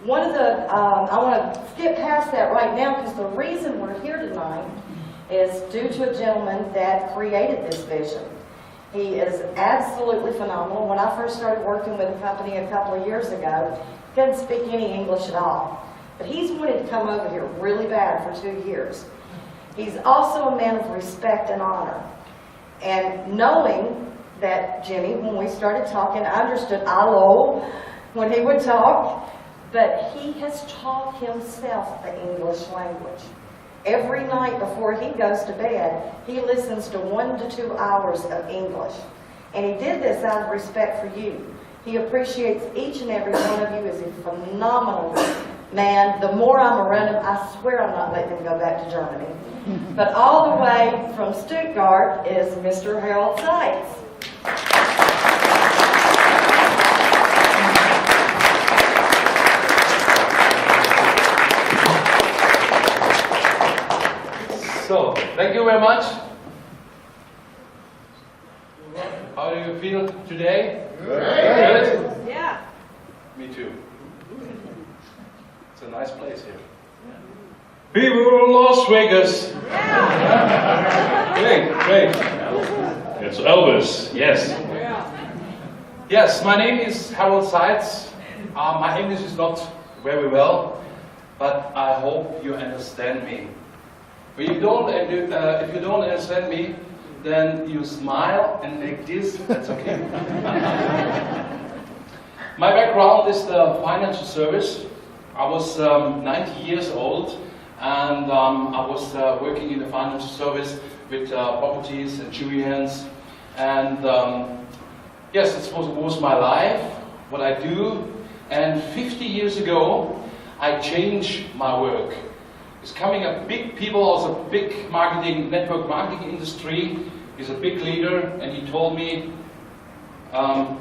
I want to skip past that right now because the reason we're here tonight is due to a gentleman that created this vision. He is absolutely phenomenal. When I first started working with a company a couple of years ago, he couldn't speak any English at all. But he's wanted to come over here really bad for 2 years. He's also a man of respect and honor. And knowing that Jimmy, when we started talking, I understood "allo" when he would talk, but he has taught himself the English language. Every night before he goes to bed, he listens to 1 to 2 hours of English. And he did this out of respect for you. He appreciates each and every one of you as a phenomenal man. The more I'm around him, I swear I'm not letting him go back to Germany. But all the way from Stuttgart is Mr. Harold Seitz. So, thank you very much. How do you feel today? Good? Yeah. Me too. It's a nice place here. Viva Las Vegas! Great. It's Elvis, yes. Yes, my name is Harold Seitz. My English is not very well, but I hope you understand me. If you don't understand me, then you smile and make this, that's okay. My background is the financial service. I was 90 years old and I was working in the financial service with properties and insurance. And yes, it was my life, what I do. And 50 years ago, I changed my work. He's coming a big people, also big marketing, network marketing industry. He's a big leader, and he told me,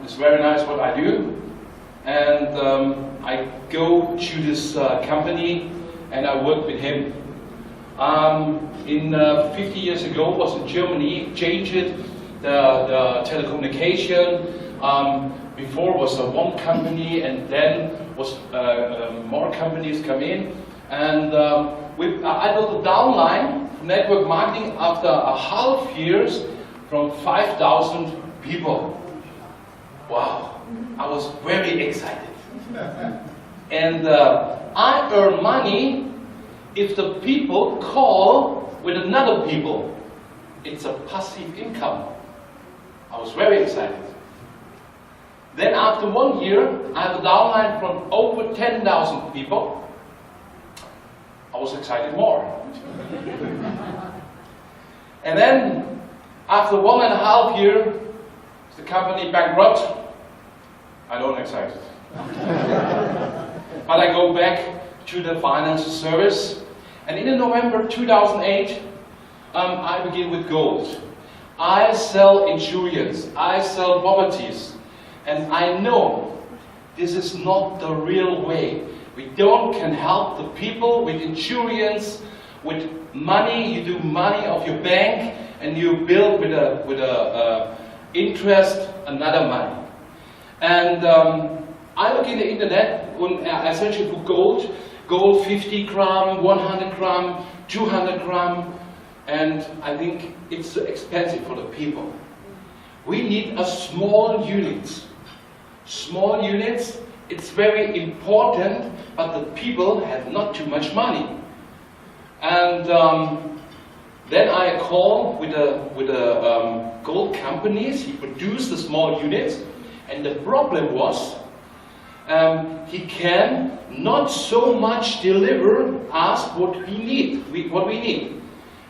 it's very nice what I do. And I go to this company, and I work with him. 50 years ago, was in Germany, changed the telecommunication. Before was one company, and then was more companies come in. And I built a downline network marketing after a half years from 5,000 people. Wow, I was very excited. And I earn money if the people call with another people. It's a passive income. I was very excited. Then after 1 year, I have a downline from over 10,000 people. I was excited more. And then, after 1.5 years, the company bankrupt. I don't excited. But I go back to the financial service. And in November 2008, I begin with gold. I sell insurance. I sell properties. And I know this is not the real way. We can help the people with insurance, with money. You do money of your bank, and you build with a interest another money. And I look in the internet essentially for gold 50 gram, 100 gram, 200 gram, and I think it's expensive for the people. We need a small unit. Small units. It's very important, but the people have not too much money. And then I call with the gold companies. He produced the small units, and the problem was he can not so much deliver us what we need.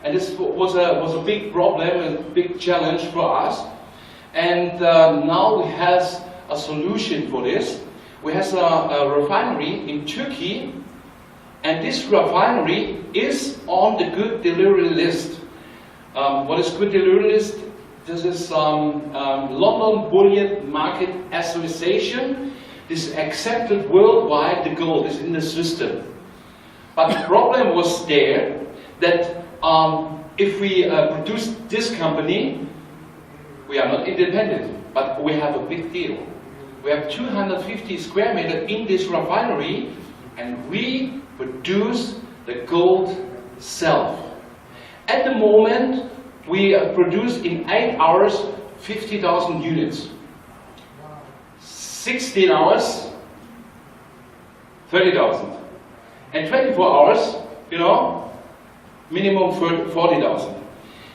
And this was a big problem and a big challenge for us. And now we have a solution for this. We have a refinery in Turkey, and this refinery is on the good delivery list. What is good delivery list? This is London Bullion Market Association. This is accepted worldwide. The gold is in the system. But the problem was there that if we produce this company, we are not independent, but we have a big deal. We have 250 square meters in this refinery, and we produce the gold self. At the moment, we produce in 8 hours 50,000 units. 16 hours, 30,000. And 24 hours, minimum 40,000.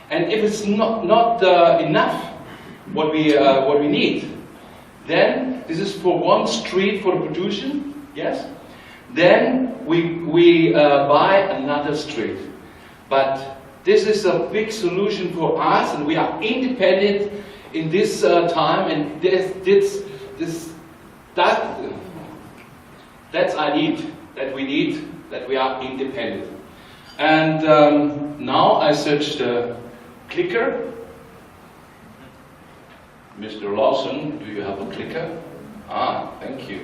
And if it's not enough, what we need, then this is for one street for the production, yes? Then we buy another street. But this is a big solution for us, and we are independent in this time, and that we are independent. And now I search the clicker. Mr. Lawson, do you have a clicker? Ah, thank you.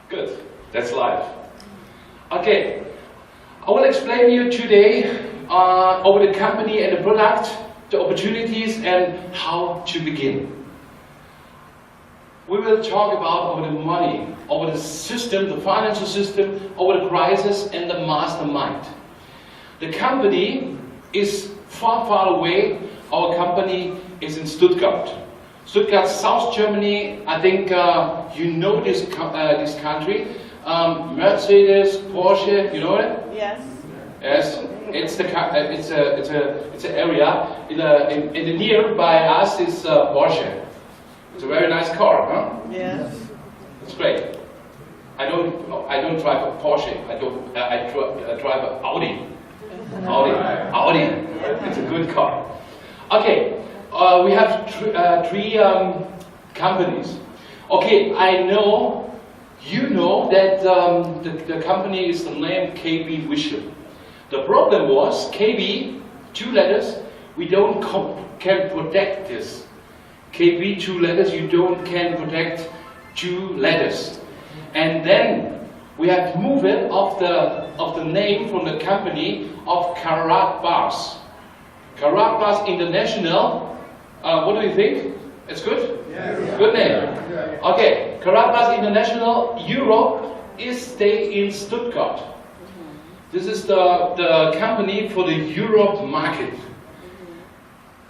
Good, that's live. Okay, I will explain you today over the company and the product, the opportunities, and how to begin. We will talk about over the money, over the system, the financial system, over the crisis, and the mastermind. The company is far, far away. Our company is in Stuttgart. Stuttgart, South Germany. I think you know this country. Mercedes, Porsche, you know it? Yes. Yes. It's an area in the nearby us is Porsche. It's a very nice car, huh? Yes. It's great. I don't drive a Porsche. I drive an Audi. Audi. It's a good car. Okay, we have three companies. Okay, I know you know that the company is named KB Vision. The problem was KB, 2 letters. We can protect this. KB 2 letters. You can protect 2 letters. And then we have moved it of the name from the company of Carabas. Carabas International. What do you think? It's good? Yes. Good name. Okay, Carabas International Europe is stay in Stuttgart. This is the company for the Europe market.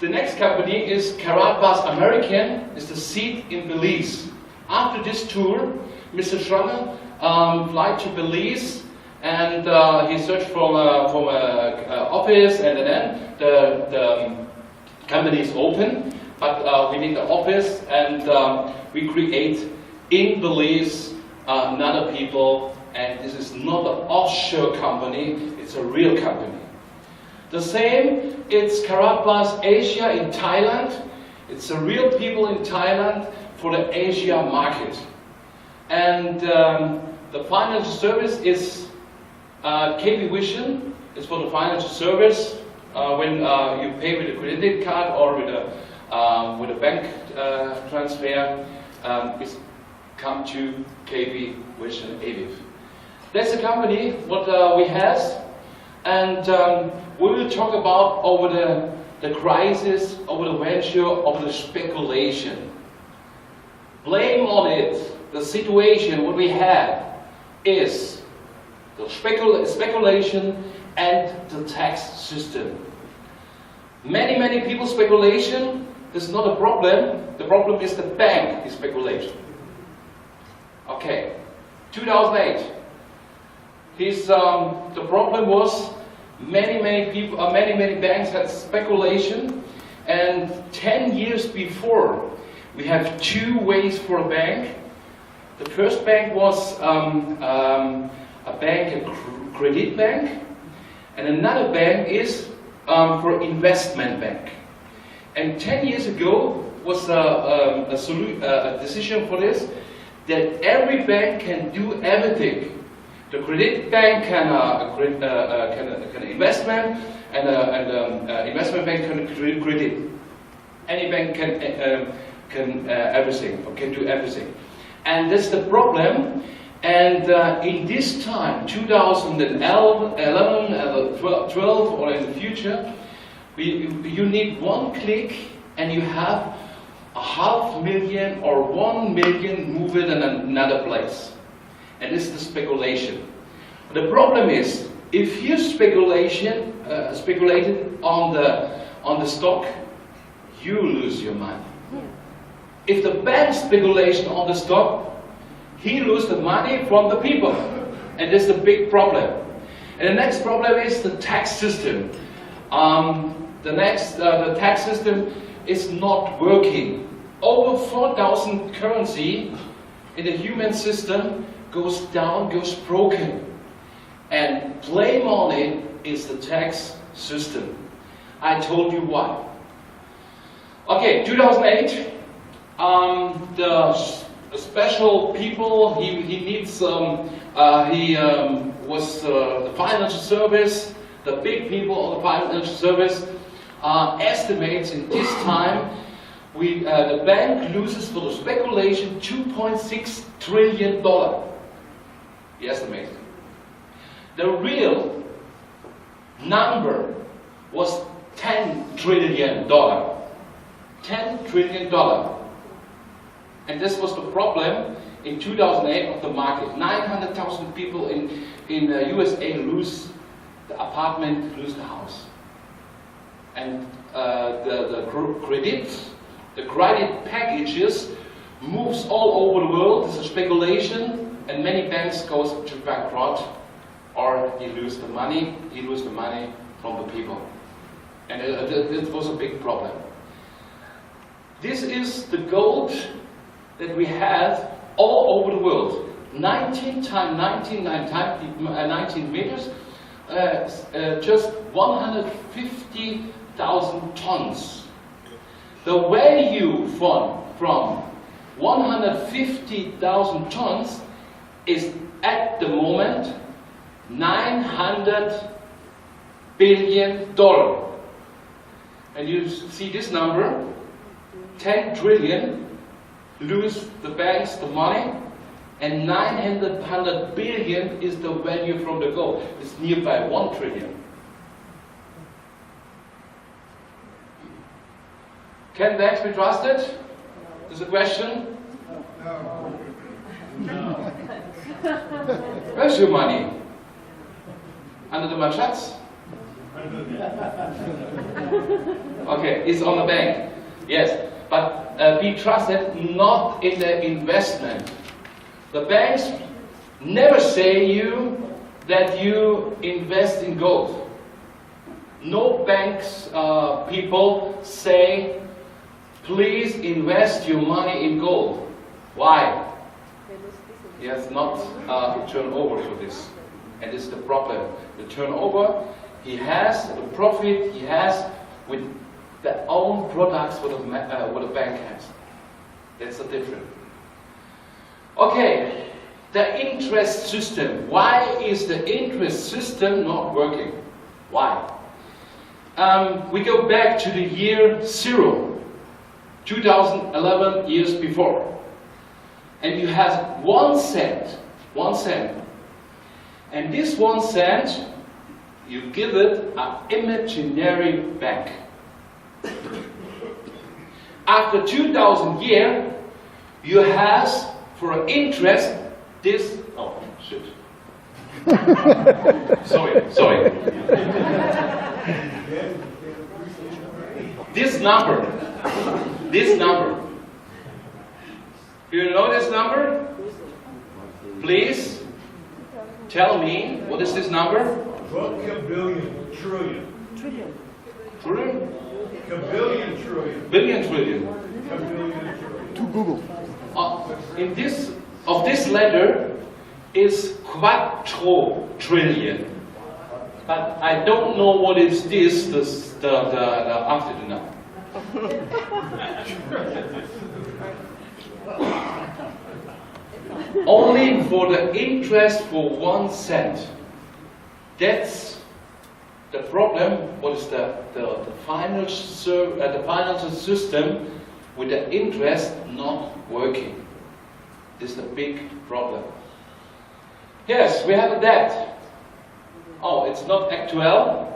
The next company is Carabas American, is the seat in Belize. After this tour, Mr. Schramme fly to Belize, and he searched from an office, and then the company is open, but we need an office, and we create in Belize another people, and this is not an offshore company, it's a real company. The same, it's Carabas Asia in Thailand. It's a real people in Thailand for the Asia market. And the financial service is KB Vision. It's for the financial service when you pay with a credit card or with a bank transfer. It's come to KB Vision AVIV. That's the company what we have, and we will talk about over the crisis, over the venture, over the speculation. Blame on it, the situation what we have is the speculation and the tax system. Many people speculation. This is not a problem. The problem is the bank is speculation. Okay, 2008. The problem was many people, many banks had speculation, and 10 years before we have 2 ways for a bank. The first bank was a credit bank, and another bank is for investment bank. And 10 years ago was a decision for this, that every bank can do everything. The credit bank can investment, and investment bank can credit. Any bank can everything, or can do everything. And that's the problem. And in this time, 2011, 12, or in the future, you need 1 click, and you have 500,000 or 1 million moved in another place. and this is the speculation. The problem is, if you speculated on the stock, you lose your money. If the bank speculation on the stock, he loses the money from the people, and this is a big problem. And the next problem is the tax system. The tax system is not working. Over 4,000 currency in the human system goes down, goes broken. And blame on it is the tax system. I told you why. Okay, 2008, the special people, he needs, was the financial service, the big people of the financial service estimates in this time, the bank loses for the speculation $2.6 trillion. He estimates. The real number was $10 trillion. $10 trillion. And this was the problem in 2008 of the market. 900,000 people in the USA lose the apartment, lose the house. And the credit packages moves all over the world. It's a speculation, and many banks goes to bankrupt, or he lose the money from the people. And it was a big problem. This is the gold that we have all over the world. 19 times 19 meters, just 150,000 tons. The value from 150,000 tons is at the moment $900 billion. And you see this number, 10 trillion, lose the banks the money, and 900 billion is the value from the gold. It's nearby 1 trillion. Can banks be trusted? Is a question? No. Where's your money? Under the mattress? Okay, it's on the bank. Yes, but be trusted not in the investment. The banks never say you that you invest in gold. No banks people say, please invest your money in gold. Why? He has not turnover for this. And this is the problem. The turnover, he has, the profit he has with their own products what the bank has. That's the difference. Okay, the interest system. Why is the interest system not working? Why? We go back to the year 0, 2011 years before. And you have 1 cent. And this 1 cent, you give it an imaginary bank. After 2,000 years, you have for interest this. Oh shit! sorry. This number. Do you know this number? Please tell me what is this number? Trillion. Trillion? Billion trillion. Billion trillion. To Google. In this letter is quattro trillion. But I don't know what is this, the after the number. Only for the interest for 1 cent. That's the problem. What is the financial system with the interest not working? This is the big problem. Yes, we have a debt. Oh, it's not actual.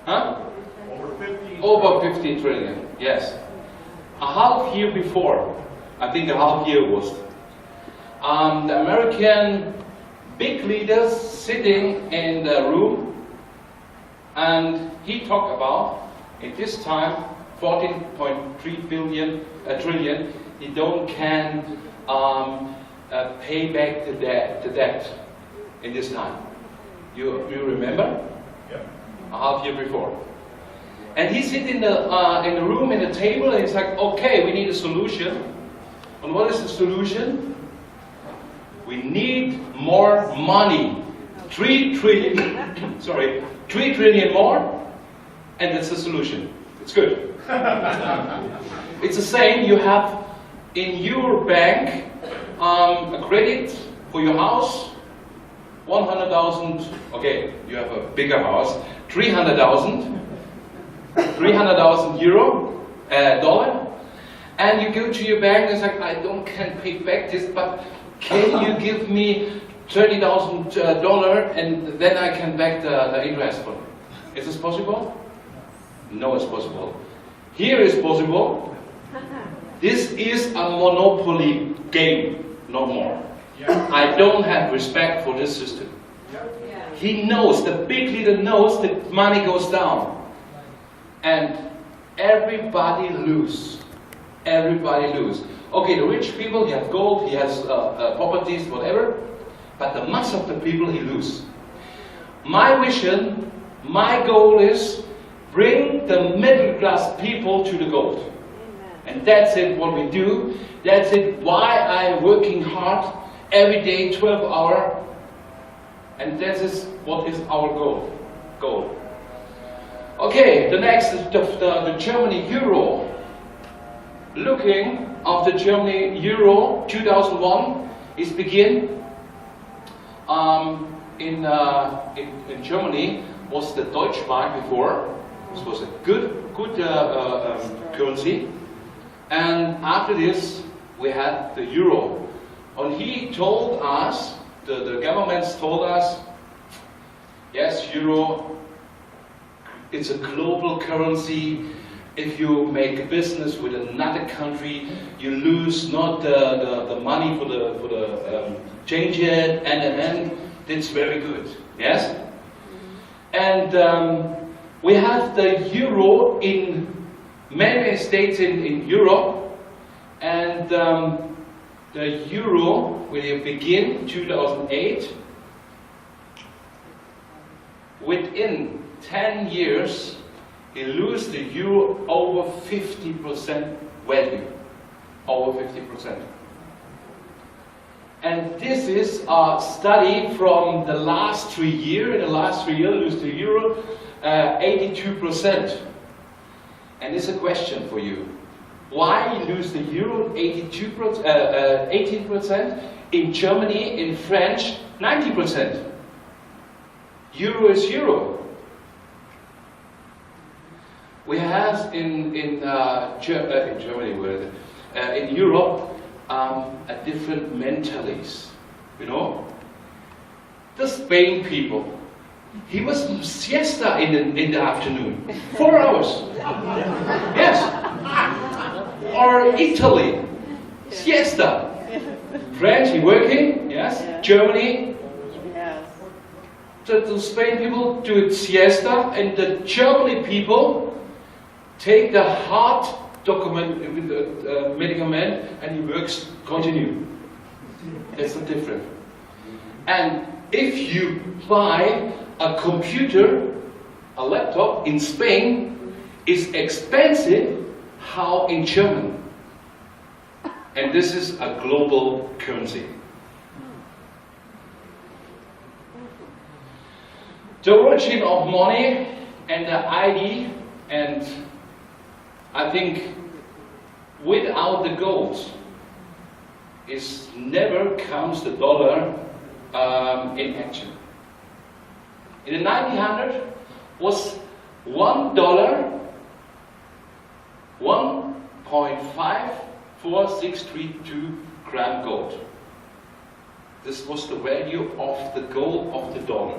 Huh? Over 50 trillion. Yes. A half year before, I think a half year was the American big leaders sitting in the room, and he talked about, at this time, 14.3 trillion, he can pay back the debt in this time. You remember? Yeah. A half year before. And he sit in the room, in the table, and he's like, okay, we need a solution. And what is the solution? We need more money. 3 trillion, sorry, 3 trillion more, and that's the solution. It's good. It's the same, you have in your bank a credit for your house, 100,000, okay, you have a bigger house, 300,000 euro, dollar, and you go to your bank and it's like, can't pay back this, but can you give me $30,000 and then I can back the interest for it? Is this possible? No, it's possible. Here is possible. This is a monopoly game, no more. Yeah. I don't have respect for this system. Yeah. He knows, the big leader knows that money goes down. And everybody lose. Everybody lose. Okay, the rich people, he has gold, he has properties, whatever. But the mass of the people, he lose. My vision, my goal is bring the middle class people to the gold. Amen. And that's it, what we do. That's it, why I'm working hard every day, 12 hours. And that is what is our goal. Okay, the next is the Germany Euro. Looking after Germany Euro 2001 is begin. In Germany was the Deutschmark before. This was a good currency. And after this, we had the euro. And he told us, the governments told us, yes, euro, it's a global currency. If you make a business with another country, you lose not the money for the change it, and it's very good. Yes? And we have the euro in many states in Europe, and the euro will begin 2008. Within 10 years, he lose the euro over 50% value. Over 50%. And this is a study from the last 3 years. In the last 3 years, lose the euro 82%. And it's a question for you. Why you lose the euro 18%? In Germany, in French, 90%. Euro is euro. We have in Germany, in Europe, a different mentalities. You know, the Spain people. He was siesta in the afternoon, 4 hours. Yes. Or Italy, siesta. French, he working. Yes. Germany. The Spain people do it siesta, and the Germany people take the hard medicament and he works continue. That's the difference. And if you buy a computer, a laptop in Spain, is expensive how in Germany. And this is a global currency. The origin of money and the ID, and I think without the gold is never comes the dollar in action. In the 1900 was $1, 1.54632 gram gold. This was the value of the gold of the dollar.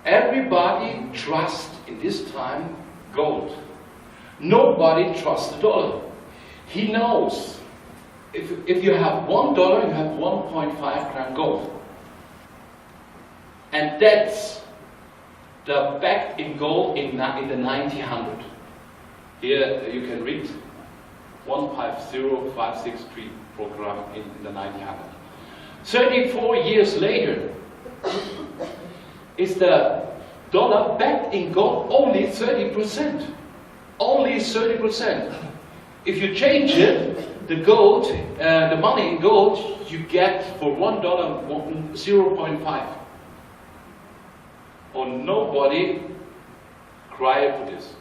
Everybody trusts in this time gold. Nobody trusts the dollar. He knows if if you have $1, you have 1.5 gram gold. And that's the back in gold in the 1900. Here you can read 150563 program in the 1900. 34 years later, is the dollar back in gold only 30%. Only 30%. If you change it, the gold, the money in gold, you get for $1 0.5. Or nobody cry for this.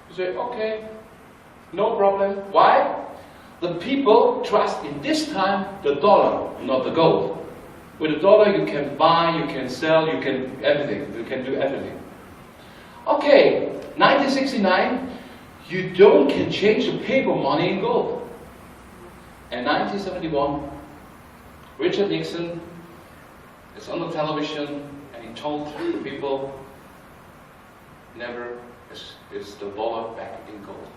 You say, okay, no problem. Why? The people trust in this time the dollar, not the gold. With the dollar you can buy, you can sell, you can everything. You can do everything. Okay, 1969, you can change the paper money in gold. And 1971, Richard Nixon is on the television and he told the people, never is the dollar back in gold.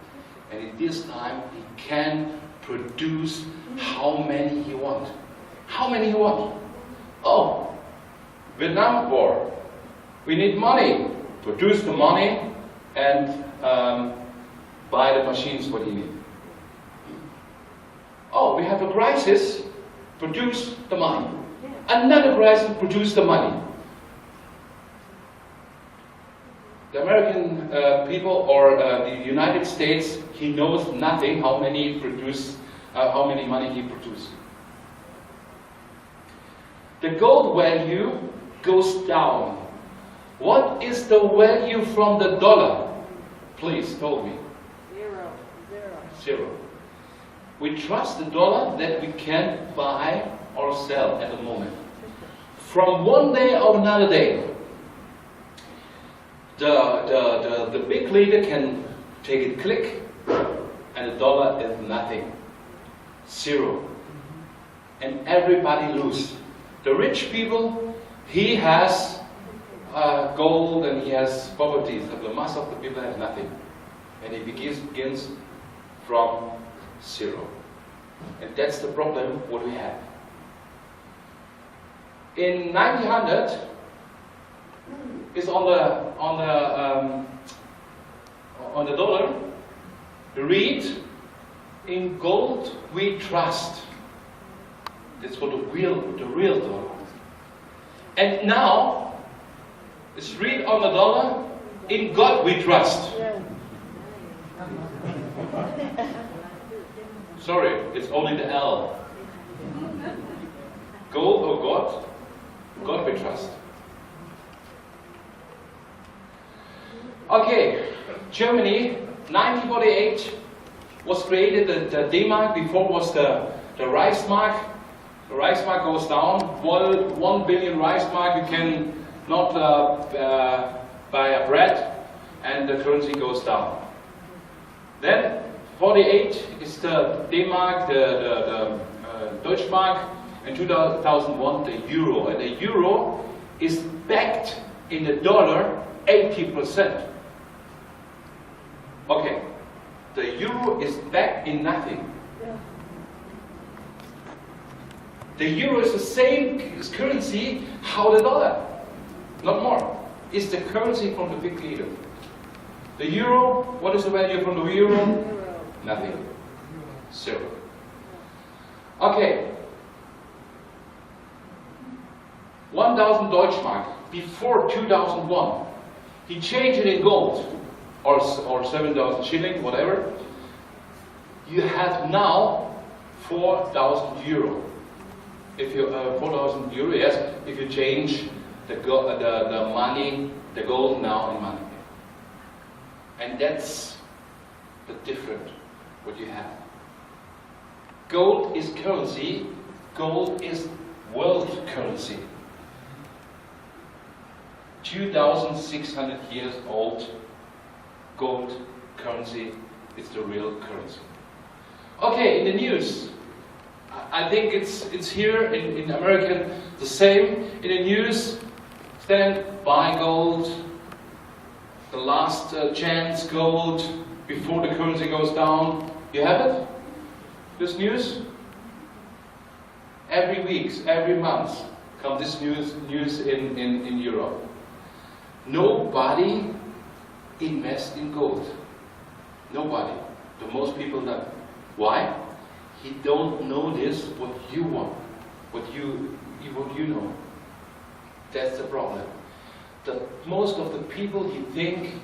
And in this time, he can produce how many he wants. How many he wants? Oh, Vietnam War. We need money. Produce the money and buy the machines what you need. Oh, we have a crisis. Produce the money. Another crisis. Produce the money. The American people or the United States, he knows nothing how many money he produces. The gold value goes down. What is the value from the dollar? Please tell me. Zero. We trust the dollar that we can buy or sell at the moment. From one day or another day, the big leader can take it click, and the dollar is nothing. Zero. And everybody lose. The rich people, he has gold and he has properties, but the mass of the people have nothing. And he begins from zero. And that's the problem what we have. In 1900, is on the dollar. Read, in gold we trust. That's for the real dollar. And now, it's read on the dollar, in God we trust. Sorry, it's only the L. Gold or God? God we trust. Okay, Germany, 1948 was created the D-Mark. Before was the Reichsmark. The Reichsmark goes down. 1 billion Reichsmark you can not buy a bread, and the currency goes down. Then 48 is the D-Mark, the Deutschmark. In 2001 the euro, and the euro is backed in the dollar 80%. Okay, the euro is back in nothing. The euro is the same currency how the dollar, not more. It's the currency from the big leader. The euro, what is the value from the euro? Nothing. Zero. Okay. 1,000 Deutschmark before 2001. He changed it in gold. Or 7,000 shilling, whatever. You have now 4,000 euro. If you 4,000 euro, yes. If you change the money, the gold now in money, and that's the difference what you have. Gold is currency. Gold is world currency. 2,600 years old. Gold currency is the real currency. Okay, in the news, I think it's here in America the same. In the news, stand by gold, the last chance gold before the currency goes down. You have it? This news? every week, every month, come this news in Europe. Nobody invests in gold. Nobody. The most people don't. Why? He don't know this, what you want, what you know. That's the problem. Most of the people, he think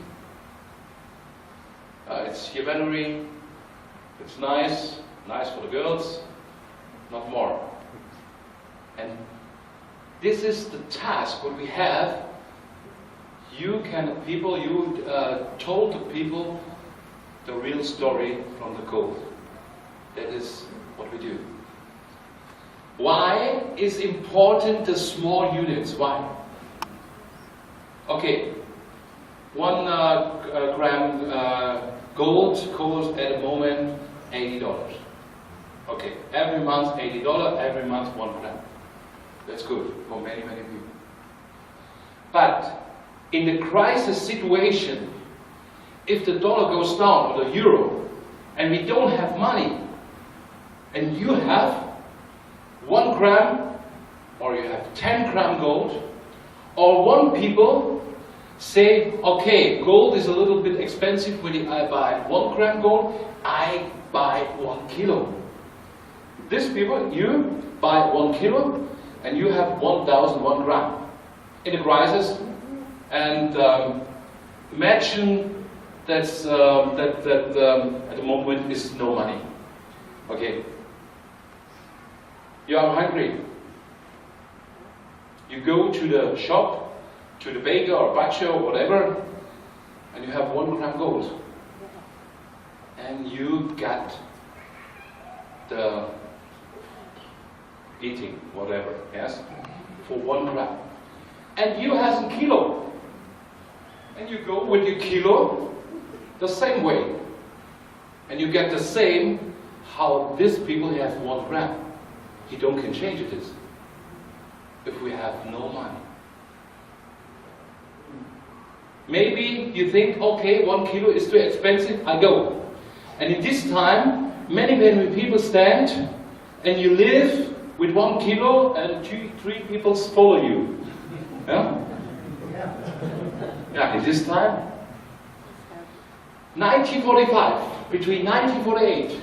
it's chivalry, it's nice for the girls, not more. And this is the task what we have. You told the people the real story from the gold. That is what we do. Why is important the small units? Why? Okay, 1 gram gold costs at the moment $80. Okay, every month $80, every month 1 gram. That's good for many people. But in the crisis situation, if the dollar goes down or the euro, and we don't have money, and you have 1 gram, or you have 10 gram gold, or one people say, okay, gold is a little bit expensive when I buy 1 gram gold, I buy 1 kilo. These people, you buy 1 kilo, and you have 1,001 gram in the crisis. And imagine that at the moment is no money. Okay, you are hungry. You go to the shop, to the baker or butcher or whatever, and you have 1 gram gold, and you got the eating whatever, yes, for 1 gram, and you have a kilo. And you go with your kilo the same way. And you get the same how these people have 1 gram. He don't can change it is. If we have no money. Maybe you think, okay, 1 kilo is too expensive, I go. And in this time, many people stand and you live with 1 kilo and 2-3 people follow you. Yeah? Yeah, in this time, 1945, between 1948,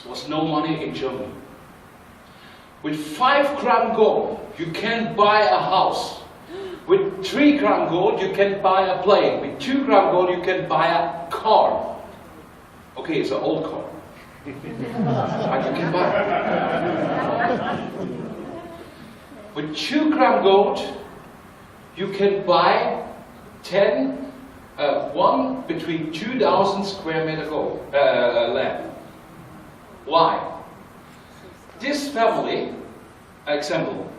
was no money in Germany. With 5 gram gold, you can buy a house. With 3 gram gold, you can buy a plane. With 2 gram gold, you can buy a car. Okay, it's an old car. But you can buy it. With 2 gram gold, you can buy one between 2,000 square meter gold land. Why? This family, example,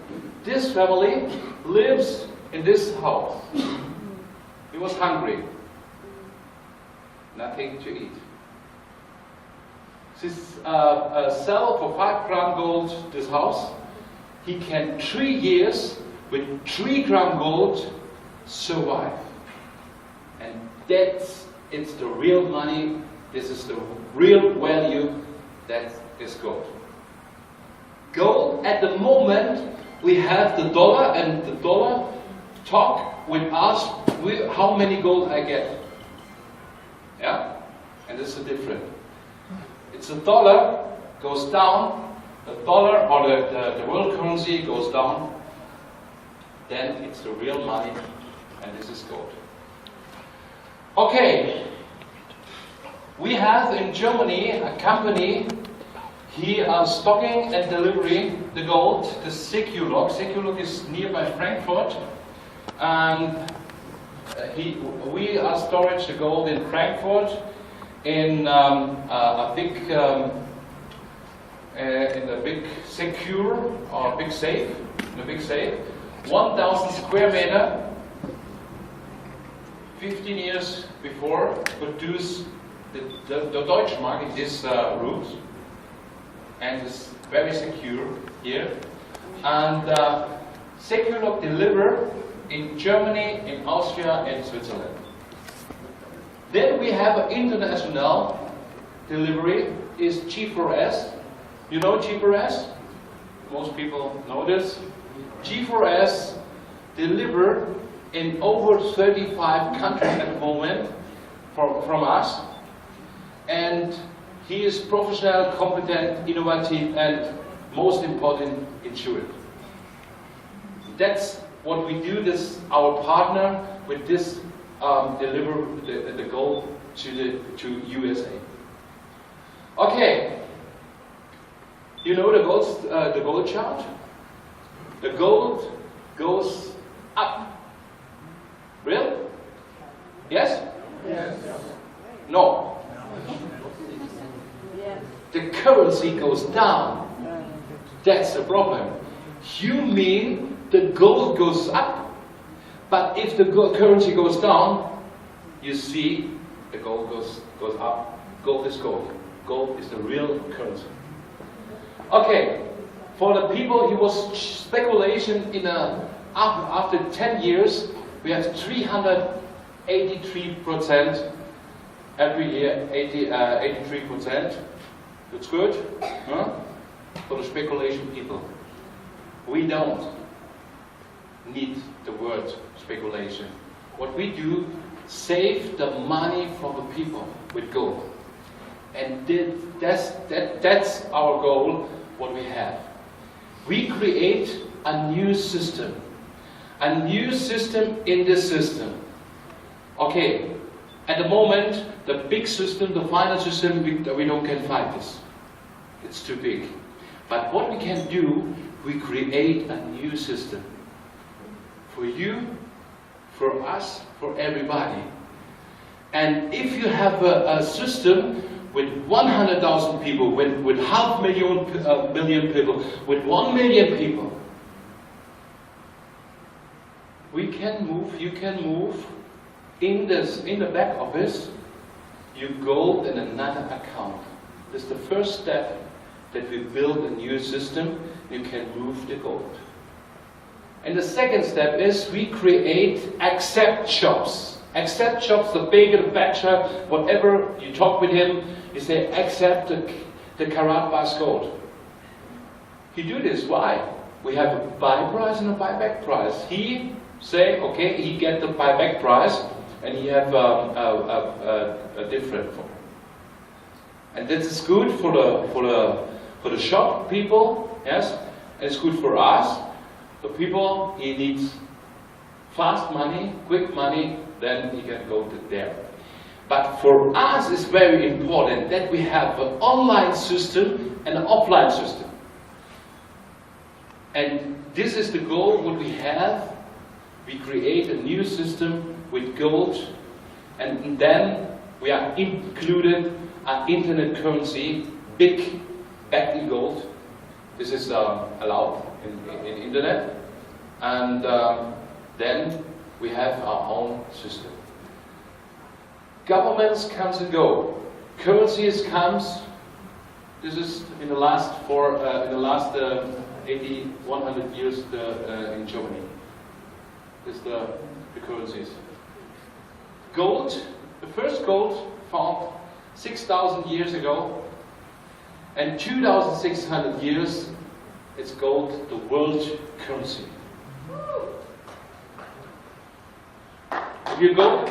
this family lives in this house. He was hungry, nothing to eat. This sell for 5 gram gold this house. He can 3 years with 3 gram gold survive. And it's the real money. This is the real value that is gold. Gold, at the moment, we have the dollar, and the dollar talk with us with how many gold I get. Yeah? And this is different. It's the dollar goes down, the dollar or the world currency goes down, then it's the real money, and this is gold. Okay, we have in Germany a company. He is stocking and delivering the gold, the Securelog. Securelog is nearby Frankfurt, and we are storage the gold in Frankfurt in a big secure or big safe, in a big safe, 1,000 square meter. 15 years before, produced the Deutsche Mark in this route, and it's very secure here. And Securelog deliver in Germany, in Austria, and Switzerland. Then we have an international delivery, is G4S. You know G4S? most people know this. G4S deliver in over 35 countries at the moment from us. And he is professional, competent, innovative, and most important, intuitive. That's what we do. This our partner with this deliver the gold to USA. Okay, you know the gold chart. The gold goes up. Real? Yes? Yes. No. The currency goes down. That's the problem. You mean the gold goes up, but if the currency goes down, you see the gold goes up. Gold is gold. Gold is the real currency. Okay, for the people, it was speculation in after 10 years, we have 383% every year, 83%. That's good, huh? For the speculation people. We don't need the word speculation. What we do, save the money from the people with gold. And that's our goal, what we have. We create a new system. A new system in the system. Okay, at the moment, the big system, the final system, we don't can fight this. It's too big. But what we can do, we create a new system. For you, for us, for everybody. And if you have a system with 100,000 people, with half million people, with 1 million people, we can move, you can move in the back office, your gold in another account. This is the first step that we build a new system, you can move the gold. And the second step is we create accept shops. Accept shops, the baker, the butcher, whatever, you talk with him, you say accept the carat bars gold. You do this, why? We have a buy price and a buyback price. He say, okay, he get the buyback price, and he have a different for. And this is good for the shop people, yes, and it's good for us. The people, he needs fast money, quick money, then he can go to there. But for us, it's very important that we have an online system and an offline system. And this is the goal, what we have. We create a new system with gold, and then we are included an internet currency, big backed in gold. This is allowed in internet, and then we have our own system. Governments comes and go. Currencies comes. This is in the last 80, 100 years in Germany. This is the currencies. Gold, the first gold found 6,000 years ago, and 2,600 years, it's gold, the world currency. If you go